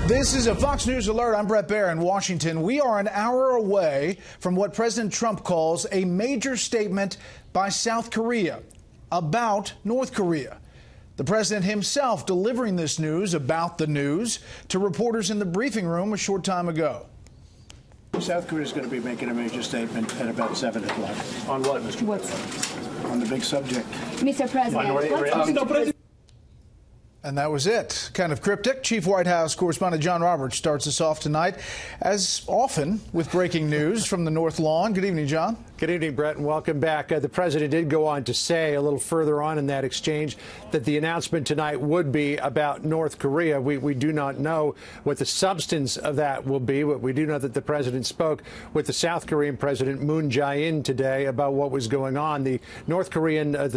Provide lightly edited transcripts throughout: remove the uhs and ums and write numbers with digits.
This is a Fox News alert. I'm Brett Baer in Washington. We are an hour away from what President Trump calls a major statement by South Korea about North Korea. The president himself delivering this news about the news to reporters in the briefing room a short time ago. South Korea is going to be making a major statement at about 7 o'clock. On what, Mr. President? On the big subject. Mr. President, And that was it. Kind of cryptic. Chief White House correspondent John Roberts starts us off tonight, as often, with breaking news from the North Lawn. Good evening, John. Good evening, Brett, and welcome back. The president did go on to say a little further on in that exchange that the announcement tonight would be about North Korea. We do not know what the substance of that will be, but we do know that the president spoke with the South Korean President Moon Jae-in today about what was going on. The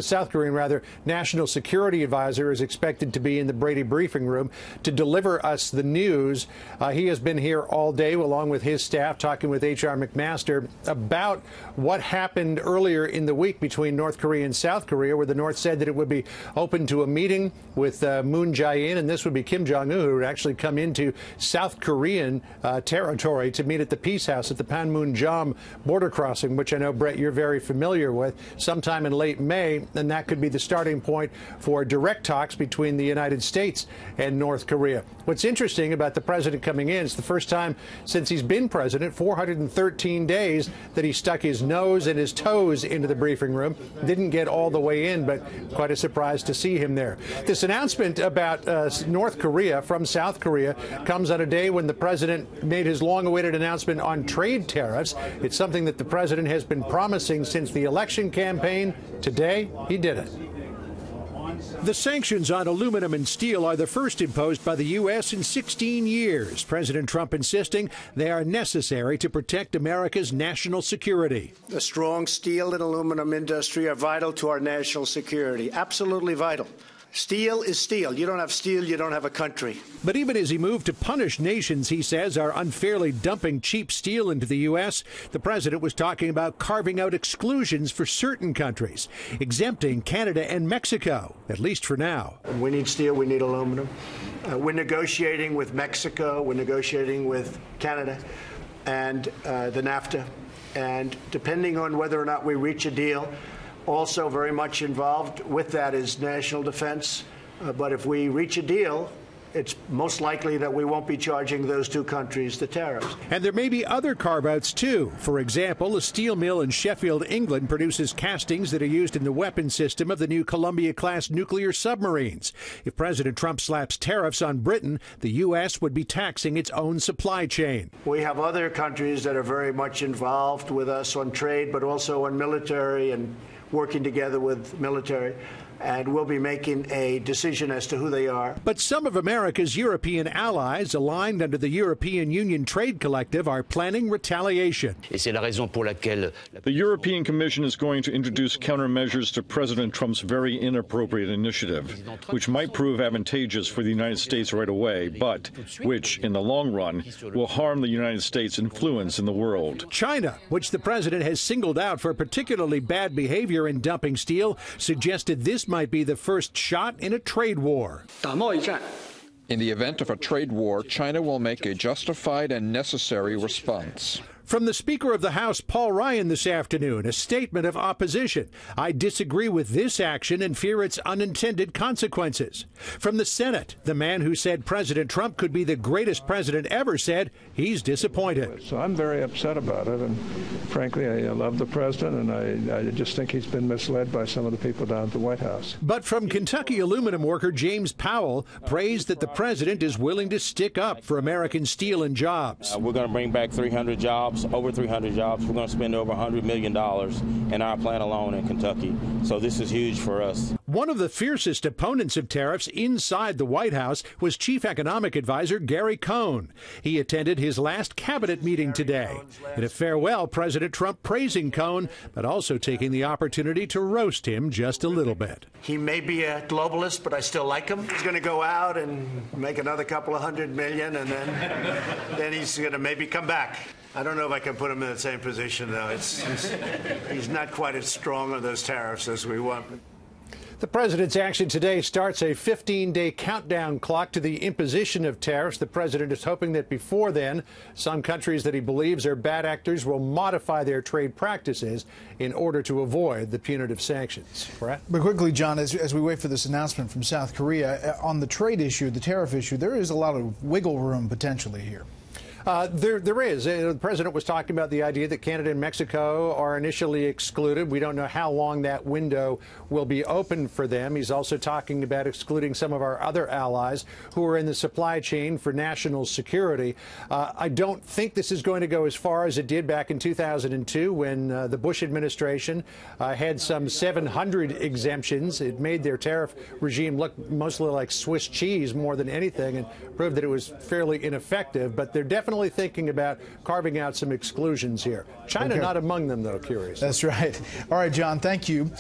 South Korean National Security Advisor is expected to be in the Brady briefing room to deliver us the news. He has been here all day along with his staff talking with H.R. McMaster about what happened earlier in the week between North Korea and South Korea, where the North said that it would be open to a meeting with Moon Jae-in, and this would be Kim Jong-un, who would actually come into South Korean territory to meet at the Peace House at the Panmunjom border crossing, which I know, Brett, you're very familiar with, sometime in late May, and that could be the starting point for direct talks between the United States and North Korea. What's interesting about the president coming in, it's the first time since he's been president, 413 days, that he stuck his nose and his toes into the briefing room. Didn't get all the way in, but quite a surprise to see him there. This announcement about North Korea from South Korea comes on a day when the president made his long-awaited announcement on trade tariffs. It's something that the president has been promising since the election campaign. Today, he did it. The sanctions on aluminum and steel are the first imposed by the U.S. in 16 years. President Trump insisting they are necessary to protect America's national security. The strong steel and aluminum industry are vital to our national security, absolutely vital. Steel is steel. You don't have steel, you don't have a country. But even as he moved to punish nations, he says, are unfairly dumping cheap steel into the U.S., the president was talking about carving out exclusions for certain countries, exempting Canada and Mexico, at least for now. We need steel, we need aluminum. We're negotiating with Mexico, we're negotiating with Canada and the NAFTA. And depending on whether or not we reach a deal, also very much involved with that is national defense. But if we reach a deal, it's most likely that we won't be charging those two countries the tariffs. And there may be other carve-outs, too. For example, a steel mill in Sheffield, England, produces castings that are used in the weapon system of the new Columbia-class nuclear submarines. If President Trump slaps tariffs on Britain, the U.S. would be taxing its own supply chain. We have other countries that are very much involved with us on trade, but also on military and working together with military, and we'll be making a decision as to who they are. But some of America's European allies, aligned under the European Union Trade Collective, are planning retaliation. The European Commission is going to introduce countermeasures to President Trump's very inappropriate initiative, which might prove advantageous for the United States right away, but which, in the long run, will harm the United States' influence in the world. China, which the president has singled out for particularly bad behavior in dumping steel, suggested this might be the first shot in a trade war. In the event of a trade war, China will make a justified and necessary response. From the Speaker of the House, Paul Ryan, this afternoon, a statement of opposition. I disagree with this action and fear its unintended consequences. From the Senate, the man who said President Trump could be the greatest president ever said he's disappointed. So I'm very upset about it, and frankly, I love the president, and I just think he's been misled by some of the people down at the White House. But from Kentucky aluminum worker James Powell, praised that the president is willing to stick up for American steel and jobs. We're going to bring back 300 jobs. Over 300 jobs. We're going to spend over $100 million in our plant alone in Kentucky. So this is huge for us. One of the fiercest opponents of tariffs inside the White House was Chief Economic Advisor Gary Cohn. He attended his last cabinet meeting today. In a farewell, President Trump praising Cohn, but also taking the opportunity to roast him just a little bit. He may be a globalist, but I still like him. He's going to go out and make another couple of $100 million, and then he's going to maybe come back. I don't know if I can put him in the same position, though. He's not quite as strong on those tariffs as we want. The president's action today starts a 15-day countdown clock to the imposition of tariffs. The president is hoping that before then, some countries that he believes are bad actors will modify their trade practices in order to avoid the punitive sanctions. Brett? But quickly, John, as we wait for this announcement from South Korea, on the trade issue, the tariff issue, there is a lot of wiggle room potentially here. There is. The president was talking about the idea that Canada and Mexico are initially excluded. We don't know how long that window will be open for them. He's also talking about excluding some of our other allies who are in the supply chain for national security. I don't think this is going to go as far as it did back in 2002 when the Bush administration had some 700 exemptions. It made their tariff regime look mostly like Swiss cheese more than anything and proved that it was fairly ineffective. But they're definitely thinking about carving out some exclusions here. China not among them, though, curiously. That's right. All right, John, thank you.